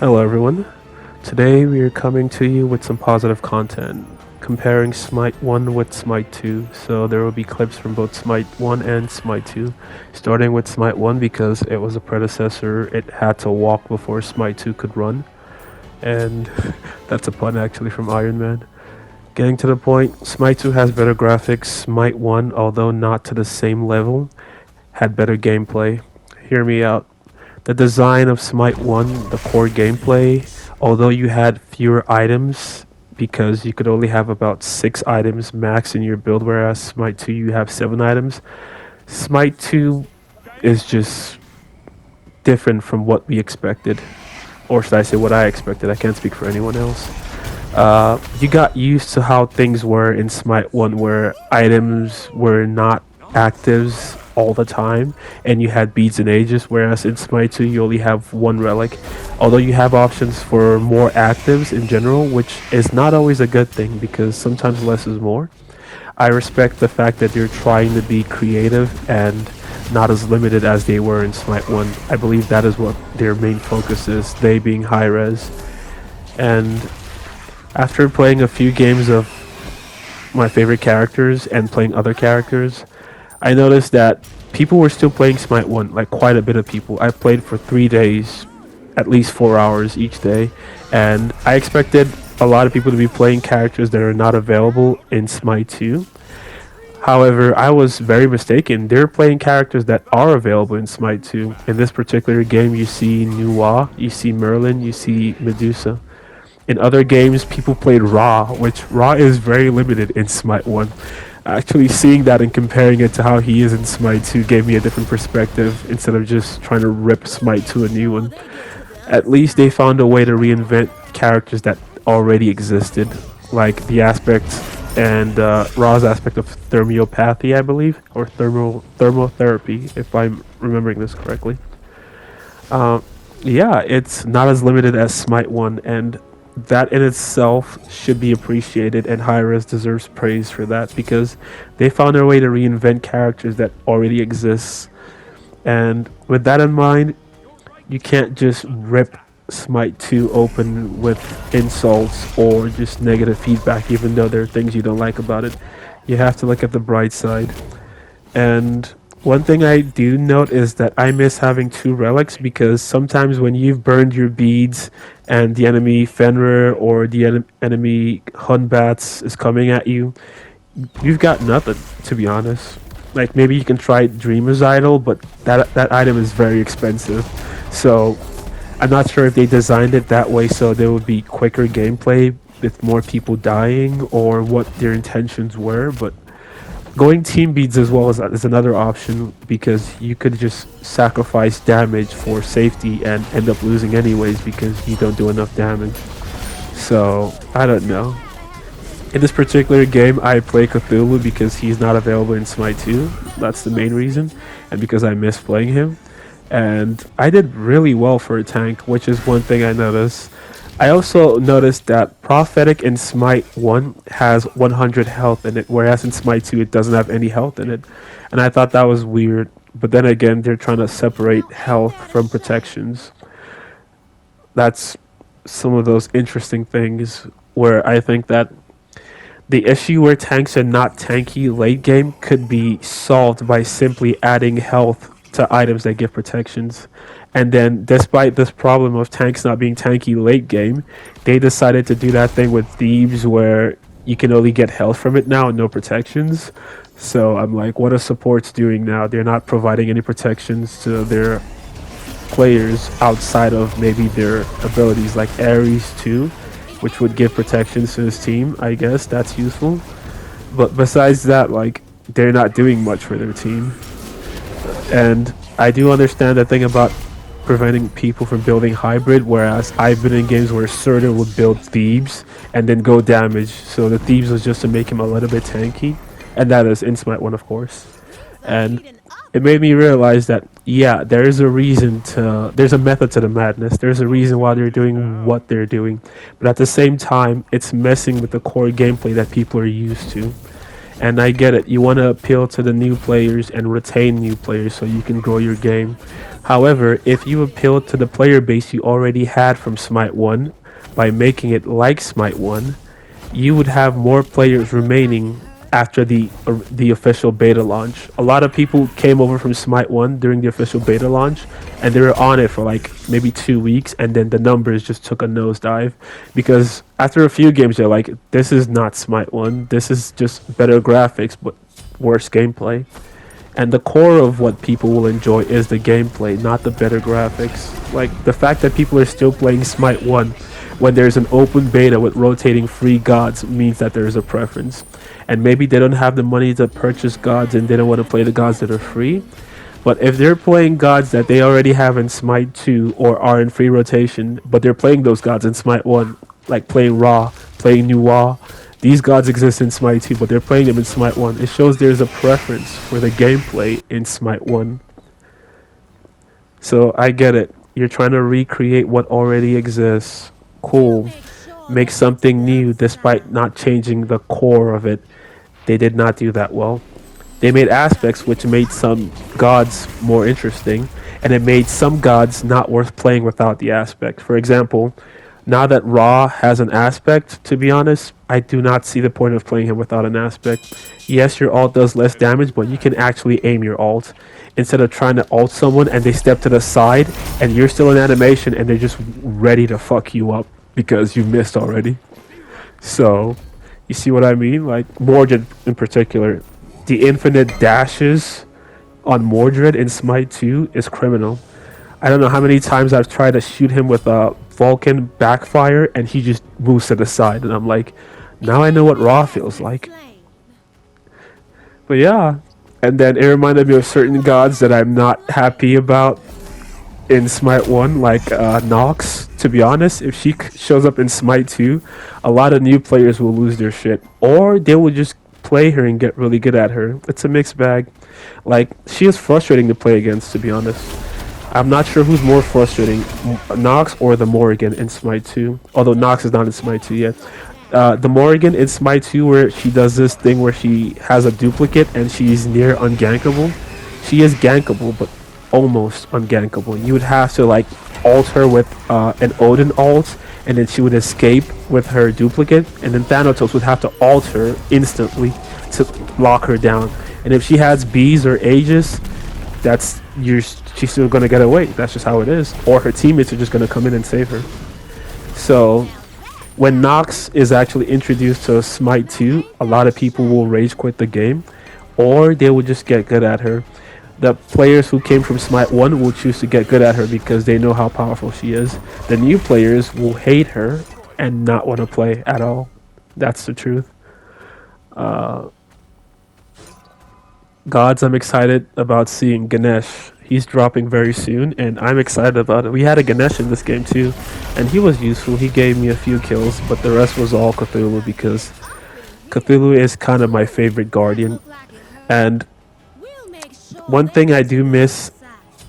Hello, everyone. Today we are coming to you with some positive content, comparing Smite 1 with Smite 2. So there will be clips from both Smite 1 and Smite 2, starting with Smite 1 because it was a predecessor, it had to walk before Smite 2 could run. And that's a pun actually from Iron Man. Getting to the point, Smite 2 has better graphics. Smite 1, although not to the same level, had better gameplay. Hear me out. The design of Smite 1, the core gameplay, although you had fewer items because you could only have about 6 items max in your build, whereas Smite 2 you have 7 items. Smite 2 is just different from what we expected. Or should I say what I expected? I can't speak for anyone else. You got used to how things were in Smite 1, where items were not actives all the time, and you had beads and ages, whereas in Smite 2, you only have one relic. Although you have options for more actives in general, which is not always a good thing because sometimes less is more. I respect the fact that they're trying to be creative and not as limited as they were in Smite 1. I believe that is what their main focus is, they being high res. And after playing a few games of my favorite characters and playing other characters, I noticed that people were still playing Smite 1, like quite a bit of people. I played for 3 days, at least 4 hours each day, and I expected a lot of people to be playing characters that are not available in Smite 2. However, I was very mistaken. They're playing characters that are available in Smite 2. In this particular game, you see Nuwa, you see Merlin, you see Medusa. In other games, people played Ra, which Ra is very limited in Smite 1. Actually, seeing that and comparing it to how he is in Smite 2 gave me a different perspective instead of just trying to rip Smite 2 a new one. At least they found a way to reinvent characters that already existed, like the aspect and Ra's aspect of thermopathy, I believe, or thermotherapy, if I'm remembering this correctly. Um, yeah, it's not as limited as Smite 1, and that in itself should be appreciated, and Hi-Rez deserves praise for that because they found their way to reinvent characters that already exist. And with that in mind, you can't just rip Smite 2 open with insults or just negative feedback, even though there are things you don't like about it. You have to look at the bright side. And one thing I do note is that I miss having two relics because sometimes when you've burned your beads and the enemy Fenrir or the enemy Hunbats is coming at you, you've got nothing, to be honest. Like maybe you can try Dreamer's Idol, but that item is very expensive. So I'm not sure if they designed it that way so there would be quicker gameplay with more people dying or what their intentions were, but going team beads as well is another option because you could just sacrifice damage for safety and end up losing anyways because you don't do enough damage. So I don't know. In this particular game, I play Cthulhu because he's not available in Smite 2. That's the main reason, and because I miss playing him. And I did really well for a tank, which is one thing I noticed. I also noticed that Prophetic in Smite 1 has 100 health in it, whereas in Smite 2 it doesn't have any health in it. And I thought that was weird. But then again, they're trying to separate health from protections. That's some of those interesting things where I think that the issue where tanks are not tanky late game could be solved by simply adding health to items that give protections. And then, despite this problem of tanks not being tanky late game, they decided to do that thing with Thieves where you can only get health from it now and no protections. So I'm like, what are supports doing now? They're not providing any protections to their players outside of maybe their abilities, like Ares too, which would give protections to his team. I guess that's useful. But besides that, like, they're not doing much for their team. And I do understand that thing about preventing people from building hybrid, whereas I've been in games where Surtur would build Thebes and then go damage. So the Thebes was just to make him a little bit tanky. And that is in Smite 1, of course. And it made me realize that, yeah, there is a reason to, there's a method to the madness. There's a reason why they're doing what they're doing. But at the same time, it's messing with the core gameplay that people are used to. And I get it. You want to appeal to the new players and retain new players so you can grow your game. However, if you appeal to the player base you already had from Smite 1 by making it like Smite 1, you would have more players remaining after the official beta launch. A lot of people came over from Smite 1 during the official beta launch and they were on it for like maybe 2 weeks, and then the numbers just took a nosedive because after a few games they're like, this is not Smite 1. This is just better graphics but worse gameplay. And the core of what people will enjoy is the gameplay, not the better graphics. Like the fact that people are still playing Smite 1 when there's an open beta with rotating free gods means that there's a preference. And maybe they don't have the money to purchase gods and they don't want to play the gods that are free. But if they're playing gods that they already have in Smite 2 or are in free rotation, but they're playing those gods in Smite 1, like playing Ra, playing Nuwa, these gods exist in Smite 2, but they're playing them in Smite 1. It shows there's a preference for the gameplay in Smite 1. So I get it. You're trying to recreate what already exists. Cool. Make something new despite not changing the core of it. They did not do that well. They made aspects which made some gods more interesting, and it made some gods not worth playing without the aspect. For example, now that Ra has an aspect, to be honest, I do not see the point of playing him without an aspect. Yes, your ult does less damage, but you can actually aim your ult. Instead of trying to ult someone and they step to the side and you're still in animation and they're just ready to fuck you up because you missed already. So, you see what I mean? Like, Mordred in particular. The infinite dashes on Mordred in Smite 2 is criminal. I don't know how many times I've tried to shoot him with a Vulcan backfire and he just moves to the side. And I'm like, now I know what Raw feels like. But yeah. And then it reminded me of certain gods that I'm not happy about in Smite 1, like Nox. To be honest, if she shows up in Smite 2, a lot of new players will lose their shit. Or they will just play her and get really good at her. It's a mixed bag. Like, she is frustrating to play against, to be honest. I'm not sure who's more frustrating, Nox or the Morrigan in Smite 2. Although Nox is not in Smite 2 yet. The Morrigan in Smite 2, where she does this thing where she has a duplicate and she's near ungankable. She is gankable, but almost ungankable. You would have to like ult her with an Odin ult, and then she would escape with her duplicate, and then Thanatos would have to ult her instantly to lock her down. And if she has bees or Aegis, she's still gonna get away. That's just how it is. Or her teammates are just gonna come in and save her. So when Nox is actually introduced to Smite 2, a lot of people will rage quit the game, or they will just get good at her. The players who came from Smite 1 will choose to get good at her because they know how powerful she is. The new players will hate her and not want to play at all. That's the truth. Gods, I'm excited about seeing Ganesh. He's dropping very soon, and I'm excited about it. We had a Ganesh in this game too, and he was useful. He gave me a few kills, but the rest was all Cthulhu because Cthulhu is kind of my favorite guardian. And one thing I do miss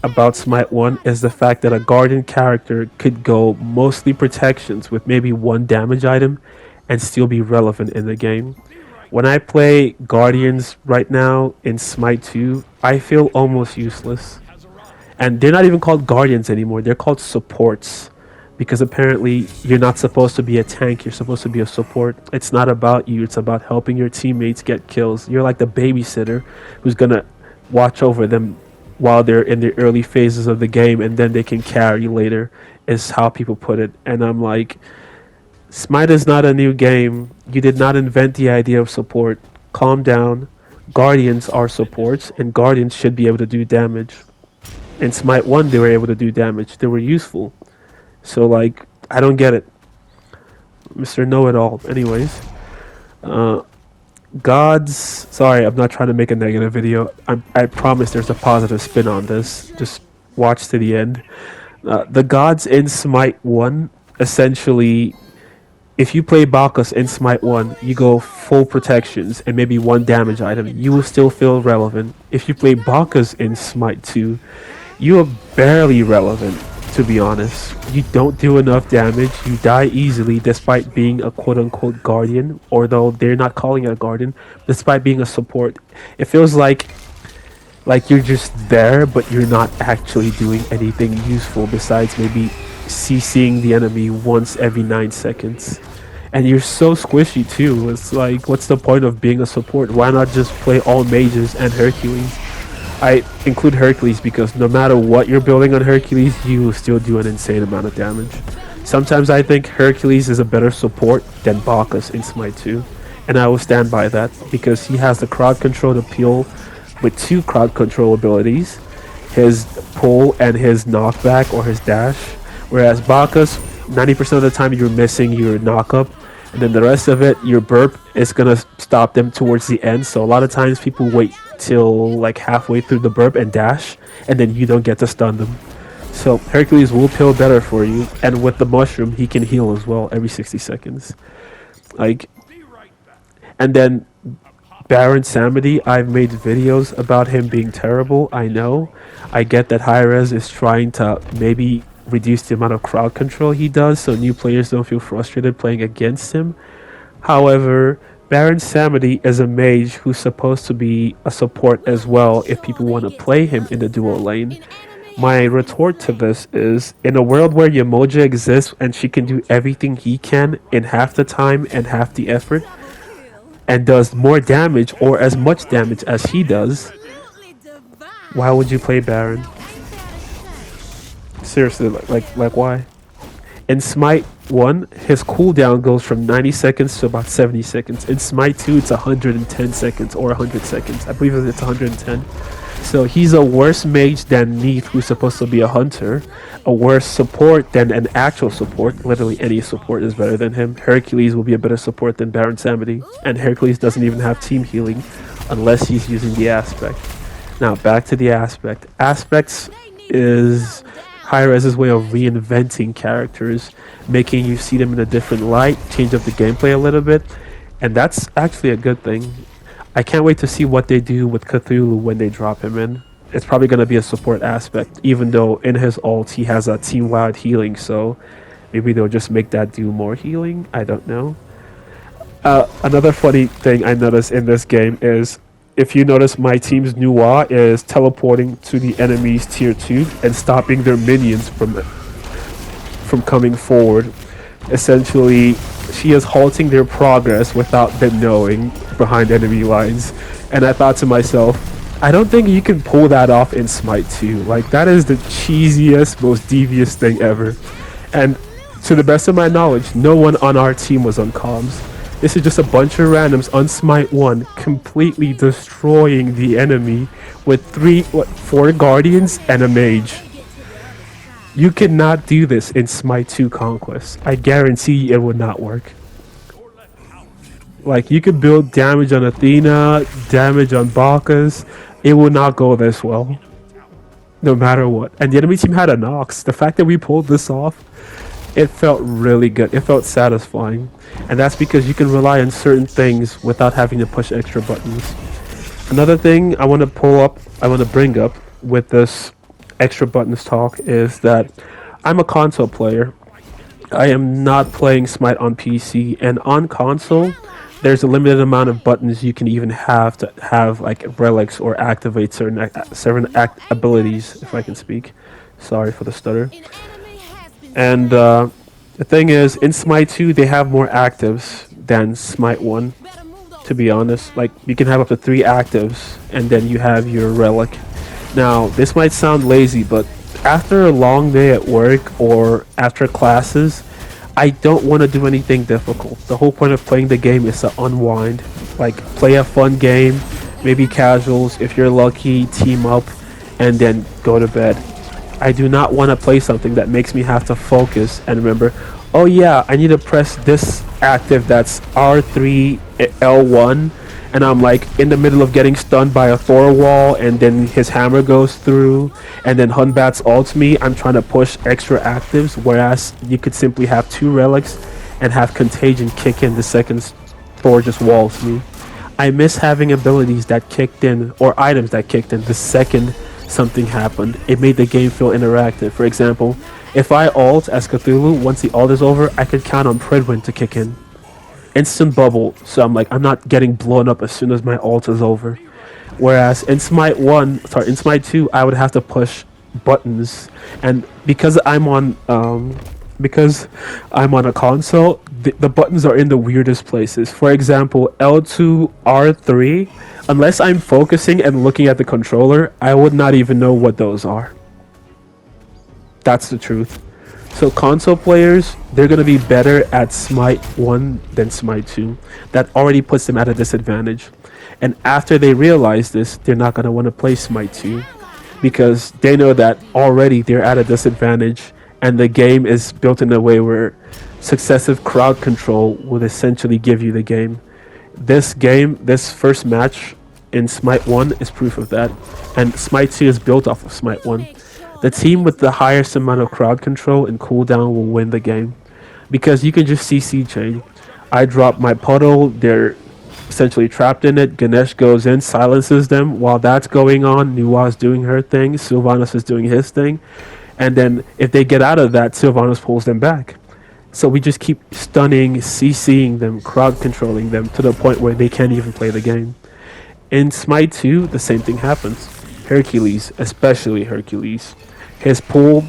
about Smite 1 is the fact that a guardian character could go mostly protections with maybe one damage item and still be relevant in the game. When I play guardians right now in Smite 2, I feel almost useless. And they're not even called guardians anymore, they're called supports. Because apparently you're not supposed to be a tank, you're supposed to be a support. It's not about you, it's about helping your teammates get kills. You're like the babysitter who's gonna watch over them while they're in the early phases of the game, and then they can carry later, is how people put it. And I'm like, Smite is not a new game. You did not invent the idea of support. Calm down. Guardians are supports, and Guardians should be able to do damage. In Smite 1, they were able to do damage. They were useful. So, like, I don't get it. Mr. Know-It-All. Anyways. Gods... Sorry, I'm not trying to make a negative video. I promise there's a positive spin on this. Just watch to the end. The gods in Smite 1, essentially... If you play Bacchus in Smite 1, you go full protections and maybe one damage item. You will still feel relevant. If you play Bacchus in Smite 2, you are barely relevant. to be honest. You don't do enough damage. You die easily despite being a quote unquote guardian, although they're not calling it a guardian, despite being a support. It feels like you're just there, but you're not actually doing anything useful besides maybe CCing the enemy once every 9 seconds. And you're so squishy too. It's like, what's the point of being a support? Why not just play all mages and Hercules? I include Hercules because no matter what you're building on Hercules, you will still do an insane amount of damage. Sometimes I think Hercules is a better support than Bacchus in Smite 2, and I will stand by that because he has the crowd control appeal with two crowd control abilities, his pull and his knockback or his dash, whereas Bacchus, 90% of the time you're missing your knockup, and then the rest of it, your burp is gonna stop them towards the end. So a lot of times people wait till like halfway through the burp and dash, and then you don't get to stun them. So Hercules will peel better for you, and with the mushroom, he can heal as well every 60 seconds. Like, and then Baron Samedi, I've made videos about him being terrible. I know. I get that Hi-Rez is trying to maybe reduce the amount of crowd control he does so new players don't feel frustrated playing against him. However, Baron Samedi is a mage who's supposed to be a support as well if people want to play him in the duo lane. My retort to this is, in a world where Yamoja exists and she can do everything he can in half the time and half the effort, and does more damage or as much damage as he does, why would you play Baron? Seriously, like why? In Smite 1, his cooldown goes from 90 seconds to about 70 seconds. In Smite 2, it's 110 seconds or 100 seconds. I believe it's 110. So he's a worse mage than Neith, who's supposed to be a hunter. A worse support than an actual support. Literally any support is better than him. Hercules will be a better support than Baron Samedi. And Hercules doesn't even have team healing unless he's using the aspect. Now back to the aspect. Aspects is Hi-Rez's way of reinventing characters, making you see them in a different light, change up the gameplay a little bit, and that's actually a good thing. I can't wait to see what they do with Cthulhu when they drop him in. It's probably going to be a support aspect, even though in his ult he has a team-wide healing, so maybe they'll just make that do more healing. I don't know. Another funny thing I noticed in this game is, if you notice, my team's Nuwa is teleporting to the enemy's tier 2 and stopping their minions from coming forward. Essentially, she is halting their progress without them knowing behind enemy lines. And I thought to myself, I don't think you can pull that off in Smite 2. Like, that is the cheesiest, most devious thing ever. And to the best of my knowledge, no one on our team was on comms. This is just a bunch of randoms on Smite 1 completely destroying the enemy with 4 guardians and a mage. You cannot do this in Smite 2 Conquest. I guarantee it would not work. Like, you could build damage on Athena, damage on Bacchus. It will not go this well. No matter what. And the enemy team had a Nox. The fact that we pulled this off, it felt really good. It felt satisfying. And that's because you can rely on certain things without having to push extra buttons. Another thing I want to bring up with this extra buttons talk is that I'm a console player. I am not playing Smite on PC, and on console there's a limited amount of buttons you can even have to have like relics or activate certain abilities, if I can speak. Sorry for the stutter. And the thing is, in Smite 2 they have more actives than Smite 1, to be honest. Like, you can have up to 3 actives and then you have your relic. Now this might sound lazy, but after a long day at work or after classes, I don't want to do anything difficult. The whole point of playing the game is to unwind. Like, play a fun game, maybe casuals, if you're lucky, team up, and then go to bed. I do not want to play something that makes me have to focus and remember, oh yeah, I need to press this active that's R3 L1, and I'm like in the middle of getting stunned by a Thor wall, and then his hammer goes through, and then Hunbat's ults me. I'm trying to push extra actives, whereas you could simply have 2 relics and have Contagion kick in the second Thor just walls me. I miss having abilities that kicked in, or items that kicked in the second something happened. It made the game feel interactive. For example, If I ult as Cthulhu, once the ult is over, I could count on Pridwin to kick in. Instant bubble, so I'm like, I'm not getting blown up as soon as my ult is over. Whereas in in Smite 2, I would have to push buttons, and because I'm on a console, the buttons are in the weirdest places. For example, L2, R3, unless I'm focusing and looking at the controller, I would not even know what those are. That's the truth. So console players, they're going to be better at Smite 1 than Smite 2. That already puts them at a disadvantage. And after they realize this, they're not going to want to play Smite 2 because they know that already they're at a disadvantage and the game is built in a way where successive crowd control would essentially give you the game. This first match in Smite 1 is proof of that. And Smite 2 is built off of Smite 1. The team with the highest amount of crowd control and cooldown will win the game. Because you can just CC chain. I drop my puddle, they're essentially trapped in it. Ganesh goes in, silences them. While that's going on, Nua's doing her thing, Sylvanas is doing his thing. And then if they get out of that, Sylvanas pulls them back. So we just keep stunning, CCing them, crowd controlling them to the point where they can't even play the game. In Smite 2, the same thing happens. Hercules, especially Hercules, his pull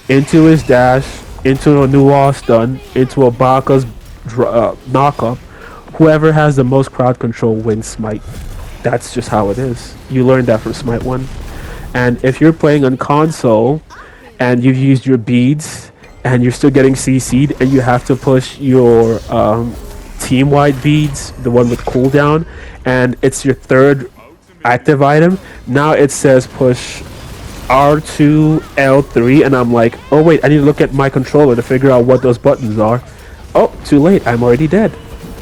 into his dash, into a Nuwa stun, into a Baka's knockup. Whoever has the most crowd control wins Smite. That's just how it is. You learned that from Smite 1. And if you're playing on console and you've used your beads and you're still getting CC'd and you have to push your team-wide beads, the one with cooldown, and it's your third active item, now it says push R2, L3, and I'm like, oh wait, I need to look at my controller to figure out what those buttons are. Oh, too late, I'm already dead.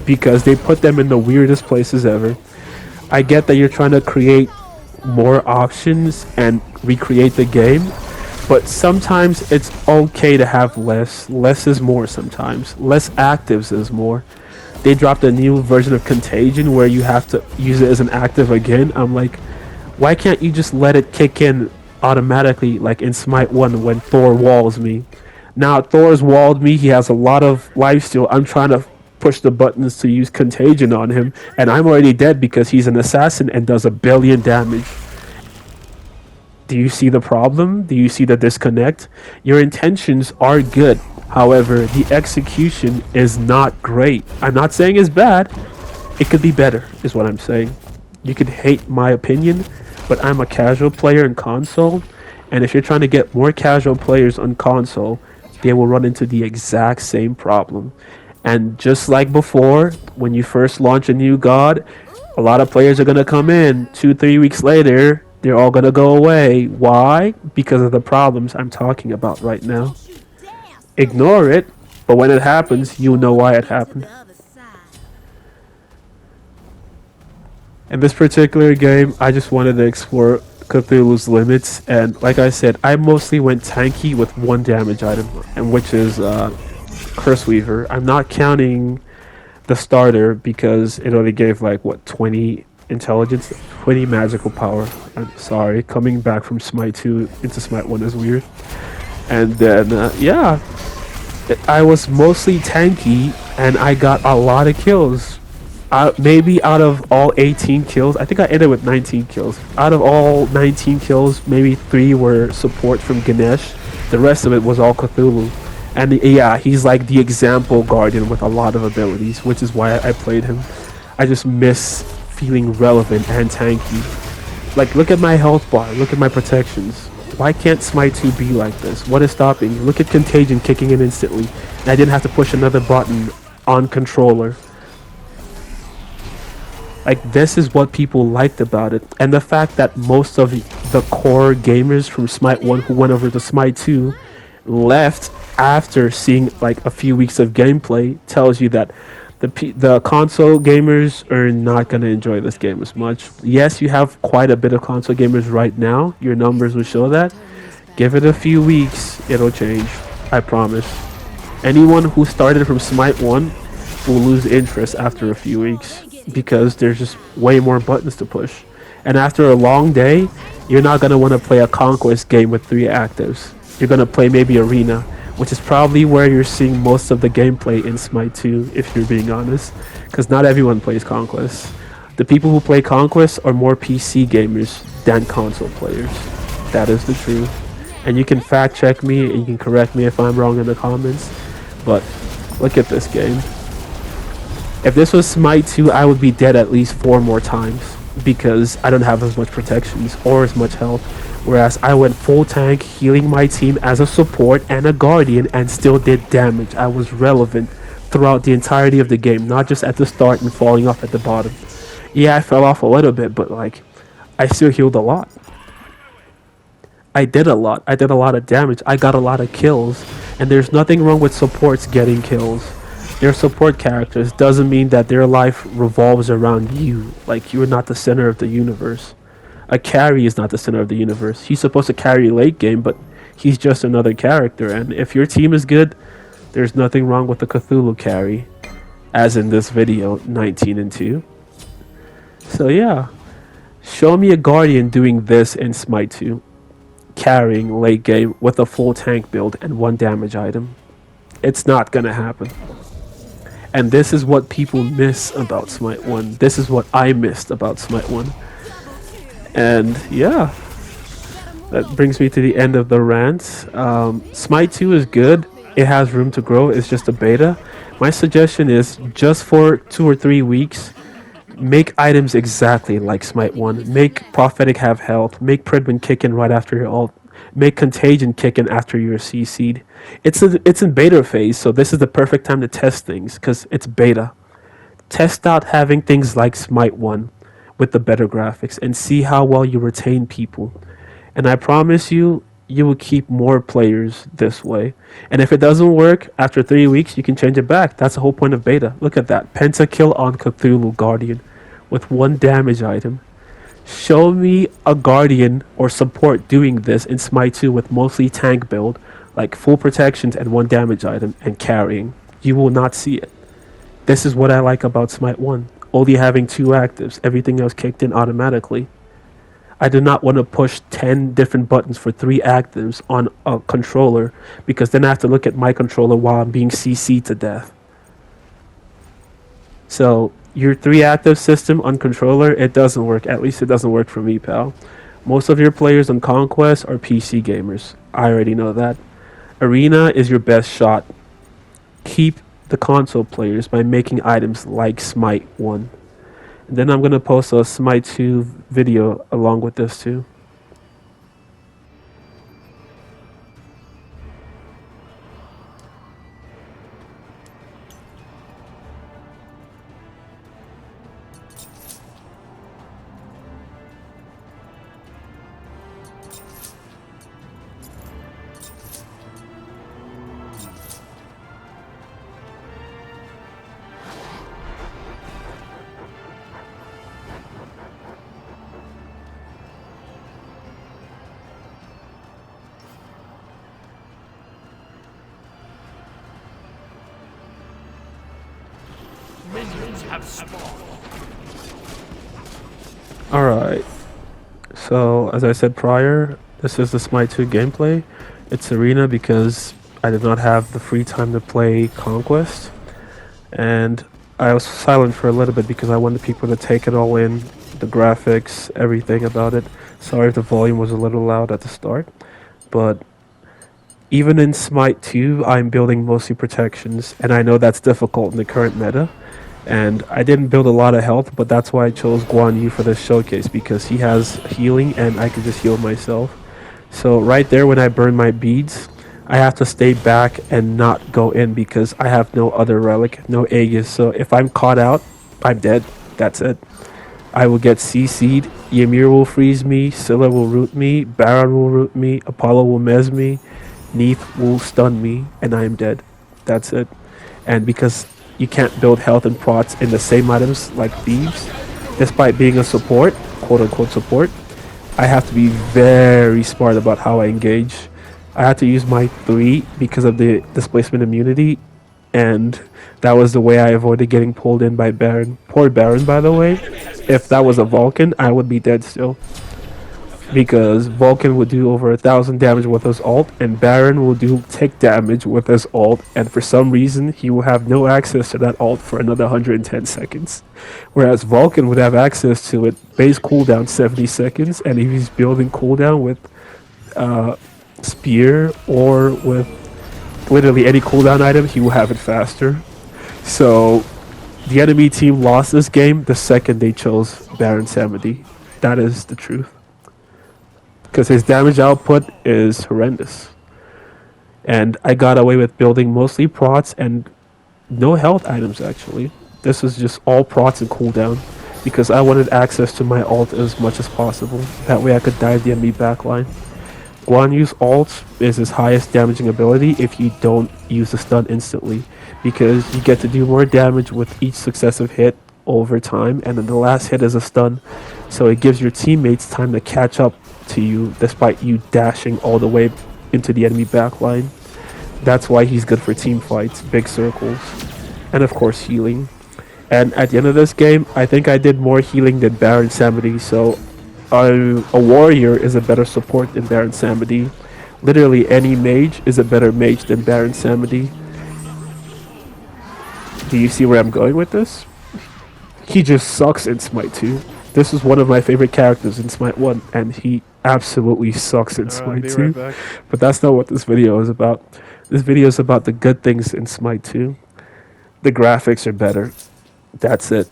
Because they put them in the weirdest places ever. I get that you're trying to create more options and recreate the game, but sometimes it's okay to have less. Less is more sometimes. Less actives is more. They dropped a new version of Contagion where you have to use it as an active again. I'm like, why can't you just let it kick in automatically like in Smite 1 when Thor walls me? Now Thor's walled me, he has a lot of lifesteal. I'm trying to push the buttons to use Contagion on him, and I'm already dead because he's an assassin and does 1,000,000,000 damage. Do you see the problem? Do you see the disconnect? Your intentions are good. However, the execution is not great. I'm not saying it's bad. It could be better, is what I'm saying. You could hate my opinion, but I'm a casual player in console, and if you're trying to get more casual players on console, they will run into the exact same problem. And just like before, when you first launch a new god, a lot of players are going to come in 2-3 weeks later. They're all going to go away. Why? Because of the problems I'm talking about right now. Ignore it, but when it happens, you'll know why it happened. In this particular game, I just wanted to explore Cthulhu's limits, and like I said, I mostly went tanky with one damage item, and which is Curse Weaver. I'm not counting the starter because it only gave like what 20 intelligence, 20 magical power. I'm sorry, coming back from Smite 2 into Smite 1 is weird. And then yeah, I was mostly tanky and I got a lot of kills. Maybe out of all 18 kills, I think I ended with 19 kills. Out of all 19 kills, maybe 3 were support from Ganesh. The rest of it was all Cthulhu. And yeah, he's like the example guardian with a lot of abilities, which is why I played him. I just miss feeling relevant and tanky. Like, look at my health bar, look at my protections. Why can't Smite 2 be like this? What is stopping you? Look at Contagion kicking in instantly. And I didn't have to push another button on controller. Like, this is what people liked about it. And the fact that most of the core gamers from Smite 1 who went over to Smite 2 left after seeing like a few weeks of gameplay tells you that the console gamers are not going to enjoy this game as much. Yes, you have quite a bit of console gamers right now. Your numbers will show that. Give it a few weeks, it'll change. I promise. Anyone who started from Smite 1 will lose interest after a few weeks because there's just way more buttons to push. And after a long day, you're not going to want to play a Conquest game with 3 actives. you're gonna play maybe Arena, which is probably where you're seeing most of the gameplay in Smite 2, if you're being honest, because not everyone plays Conquest. The people who play Conquest are more PC gamers than console players. That is the truth. And you can fact check me and you can correct me if I'm wrong in the comments. But look at this game. If this was Smite 2, I would be dead at least 4 more times because I don't have as much protections or as much health. Whereas I went full tank, healing my team as a support and a guardian and still did damage. I was relevant throughout the entirety of the game, not just at the start and falling off at the bottom. Yeah, I fell off a little bit, but like, I still healed a lot. I did a lot. I did a lot of damage. I got a lot of kills. And there's nothing wrong with supports getting kills. They're support characters. Doesn't mean that their life revolves around you. Like, you're not the center of the universe. A carry is not the center of the universe. He's supposed to carry late game, but he's just another character. And if your team is good, there's nothing wrong with the Cthulhu carry. As in this video, 19 and 2. So yeah. Show me a Guardian doing this in Smite 2. Carrying late game with a full tank build and 1 damage item. It's not gonna happen. And this is what people miss about Smite 1. This is what I missed about Smite 1. And yeah, that brings me to the end of the rant. Smite 2 is good. It has room to grow. It's just a beta. My suggestion is just for 2 or 3 weeks, make items exactly like Smite 1. Make Prophetic have health. Make Pridman kick in right after your ult. Make Contagion kick in after you're CC'd. It's in beta phase, so this is the perfect time to test things, because it's beta. Test out having things like Smite 1 with the better graphics and see how well you retain people. And I promise you, you will keep more players this way. And if it doesn't work, after 3 weeks, you can change it back. That's the whole point of beta. Look at that. Pentakill on Cthulhu Guardian with 1 damage item. Show me a Guardian or support doing this in Smite 2 with mostly tank build, like full protections and 1 damage item and carrying. You will not see it. This is what I like about Smite 1. Only having 2 actives, everything else kicked in automatically. I did not want to push 10 different buttons for 3 actives on a controller because then I have to look at my controller while I'm being CC'd to death. So your 3 active system on controller, it doesn't work. At least it doesn't work for me, pal. Most of your players on Conquest are PC gamers. I already know that. Arena is your best shot. Keep the console players by making items like Smite 1. And then I'm going to post a Smite 2 video along with this too. Minions have spawned. Alright, so as I said prior, this is the Smite 2 gameplay. It's Arena because I did not have the free time to play Conquest. And I was silent for a little bit because I wanted people to take it all in, the graphics, everything about it. Sorry if the volume was a little loud at the start, but even in Smite 2, I'm building mostly protections, and I know that's difficult in the current meta. And I didn't build a lot of health, but that's why I chose Guan Yu for this showcase, because he has healing and I can just heal myself. So right there when I burn my beads, I have to stay back and not go in because I have no other relic, no Aegis. So if I'm caught out, I'm dead. That's it. I will get CC'd, Ymir will freeze me, Scylla will root me, Baron will root me, Apollo will mez me, Neith will stun me, and I am dead. That's it. And because you can't build health and prots in the same items like Thieves, despite being a support, quote-unquote support, I have to be very smart about how I engage. I had to use my 3 because of the displacement immunity, and that was the way I avoided getting pulled in by Baron. Poor Baron, by the way. If that was a Vulcan, I would be dead still. because Vulcan will do over 1,000 damage with his ult, and Baron will do tick damage with his ult, and for some reason he will have no access to that ult for another 110 seconds. Whereas Vulcan would have access to it base cooldown 70 seconds, and if he's building cooldown with Spear or with literally any cooldown item, he will have it faster. So the enemy team lost this game the second they chose Baron Samedi. That is the truth. Because his damage output is horrendous. And I got away with building mostly prots and no health items actually. This was just all prots and cooldown because I wanted access to my ult as much as possible. That way I could dive the enemy backline. Guan Yu's ult is his highest damaging ability if you don't use the stun instantly, because you get to do more damage with each successive hit over time, and then the last hit is a stun, so it gives your teammates time to catch up to you despite you dashing all the way into the enemy backline. That's why he's good for team fights, big circles, and of course healing. And at the end of this game, I think I did more healing than Baron Samedi, so a warrior is a better support than Baron Samedi. Literally any mage is a better mage than Baron Samedi. Do you see where I'm going with this? He just sucks in Smite 2. This is one of my favorite characters in Smite 1, and he absolutely sucks in Smite 2. Right, but that's not what this video is about. This video is about the good things in Smite 2. The graphics are better. That's it.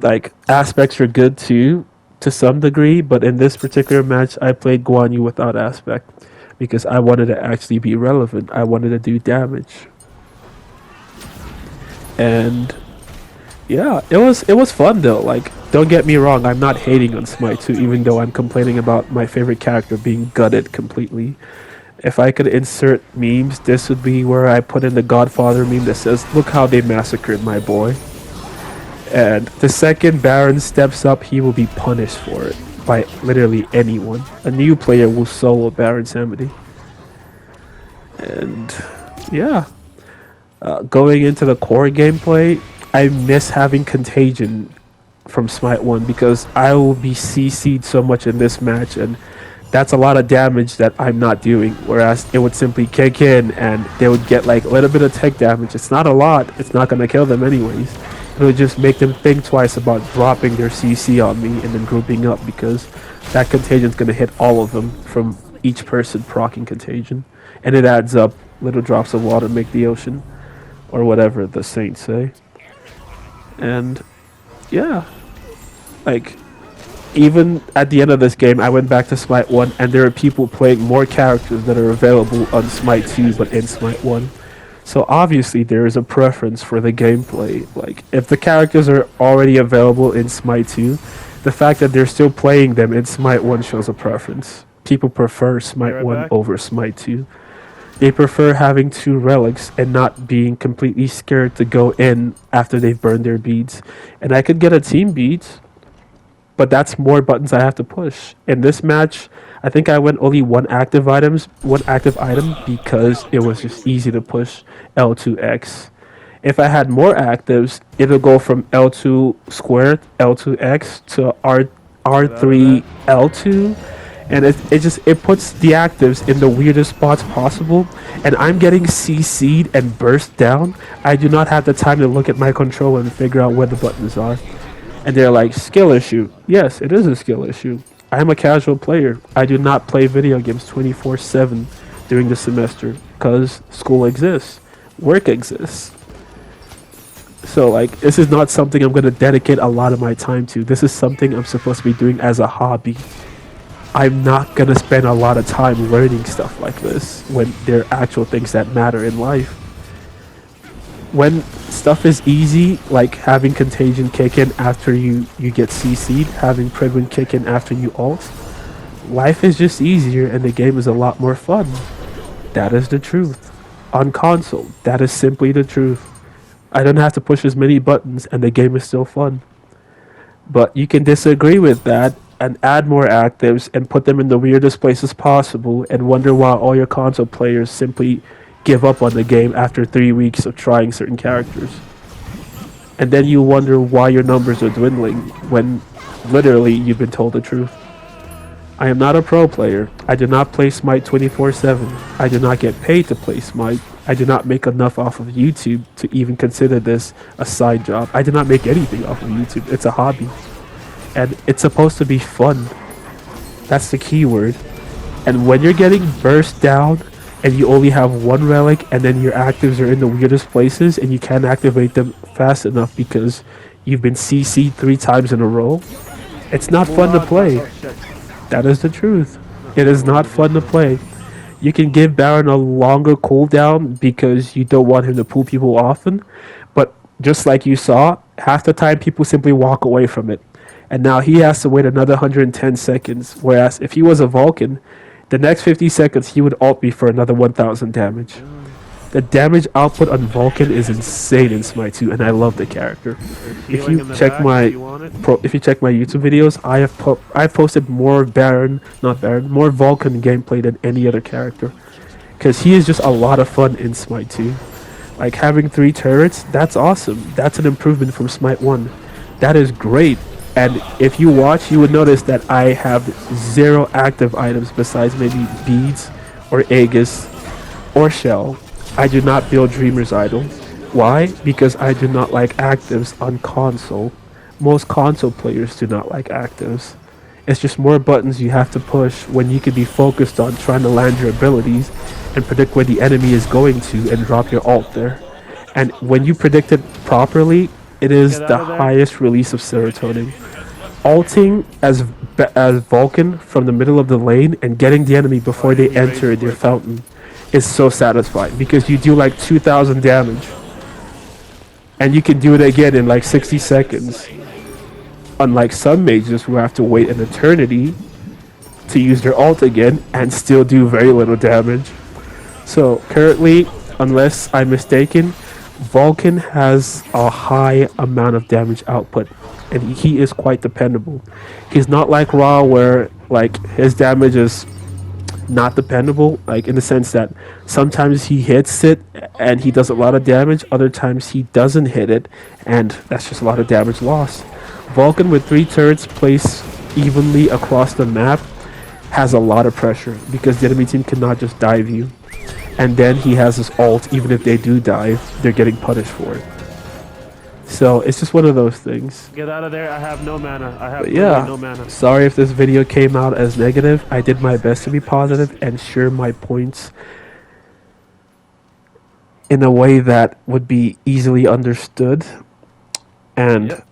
Like, aspects are good too, to some degree, but in this particular match, I played Guan Yu without aspect because I wanted to actually be relevant. I wanted to do damage. And yeah, it was fun though. Like, don't get me wrong, I'm not hating on Smite 2, even though I'm complaining about my favorite character being gutted completely. If I could insert memes, this would be where I put in the Godfather meme that says, "Look how they massacred my boy." And the second Baron steps up, he will be punished for it by literally anyone. A new player will solo Baron Samedi. And yeah, going into the core gameplay, I miss having Contagion from Smite 1 because I will be CC'd so much in this match, and that's a lot of damage that I'm not doing, whereas it would simply kick in and they would get like a little bit of tech damage. It's not a lot, it's not going to kill them anyways. It would just make them think twice about dropping their CC on me and then grouping up, because that Contagion's going to hit all of them from each person proccing Contagion, and it adds up. Little drops of water make the ocean, or whatever the saints say. And yeah, like, even at the end of this game, I went back to Smite 1, and there are people playing more characters that are available on Smite 2 but in Smite 1. So obviously there is a preference for the gameplay. Like, if the characters are already available in Smite 2, the fact that they're still playing them in Smite 1 shows a preference. People prefer Smite 1 over Smite 2. They prefer having 2 relics and not being completely scared to go in after they've burned their beads. And I could get a team beads, but that's more buttons I have to push. In this match, I think I went only one active item because it was just easy to push L2X. If I had more actives, it'll go from L2 squared, L2X to R3 L2, and it puts the actives in the weirdest spots possible, and I'm getting CC'd and burst down. I do not have the time to look at my controller and figure out where the buttons are. And they're like, skill issue. Yes, it is a skill issue. I am a casual player. I do not play video games 24/7 during the semester because school exists, work exists. So like, this is not something I'm going to dedicate a lot of my time to. This is something I'm supposed to be doing as a hobby. I'm not going to spend a lot of time learning stuff like this when there are actual things that matter in life. When stuff is easy, like having Contagion kick in after you get CC'd, having Pridwin kick in after you ult, life is just easier and the game is a lot more fun. That is the truth. On console, that is simply the truth. I don't have to push as many buttons and the game is still fun. But you can disagree with that and add more actives and put them in the weirdest places possible and wonder why all your console players simply give up on the game after 3 weeks of trying certain characters. And then you wonder why your numbers are dwindling when literally you've been told the truth. I am not a pro player. I do not play Smite 24/7. I do not get paid to play Smite. I do not make enough off of YouTube to even consider this a side job. I do not make anything off of YouTube. It's a hobby. And it's supposed to be fun. That's the key word. And when you're getting burst down and you only have one relic and then your actives are in the weirdest places and you can't activate them fast enough because you've been CC'd 3 times in a row, it's not fun to play. That is the truth. It is not fun to play. You can give Baron a longer cooldown because you don't want him to pull people often, but just like you saw, half the time people simply walk away from it. And now he has to wait another 110 seconds, whereas if he was a Vulcan, the next 50 seconds he would ult me for another 1000 damage. The damage output on Vulcan is insane in Smite 2, and I love the character. If you check my YouTube videos, I've posted more more Vulcan gameplay than any other character, because he is just a lot of fun in Smite 2. Like having 3 turrets, that's awesome. That's an improvement from Smite 1. That is great. And if you watch, you would notice that I have 0 active items besides maybe beads or Aegis or Shell. I do not build Dreamer's Idol. Why? Because I do not like actives on console. Most console players do not like actives. It's just more buttons you have to push when you could be focused on trying to land your abilities and predict where the enemy is going to and drop your ult there. And when you predict it properly, it is the highest release of serotonin. Ulting as Vulcan from the middle of the lane and getting the enemy before they enter their fountain is so satisfying because you do like 2000 damage and you can do it again in like 60 seconds, unlike some mages who have to wait an eternity to use their ult again and still do very little damage. So currently, unless I'm mistaken, Vulcan has a high amount of damage output and he is quite dependable. He's not like Ra where like his damage is not dependable, like in the sense that sometimes he hits it and he does a lot of damage, other times he doesn't hit it and that's just a lot of damage lost. Vulcan with 3 turrets placed evenly across the map has a lot of pressure because the enemy team cannot just dive you, and then he has his ult. Even if they do dive, they're getting punished for it. So it's just one of those things. Get out of there. I have no mana. I have no mana. Sorry if this video came out as negative. I did my best to be positive and share my points in a way that would be easily understood and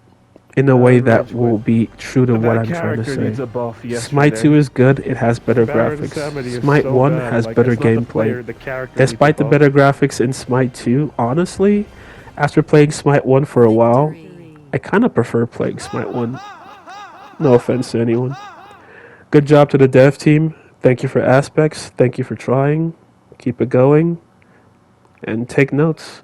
in a way that will be true to what I'm trying to say. Smite 2 is good. It has better graphics. Smite 1 has better gameplay. Despite the better graphics in Smite 2, honestly, after playing Smite 1 for a while, I kind of prefer playing Smite 1. No offense to anyone. Good job to the dev team. Thank you for aspects. Thank you for trying. Keep it going. And take notes.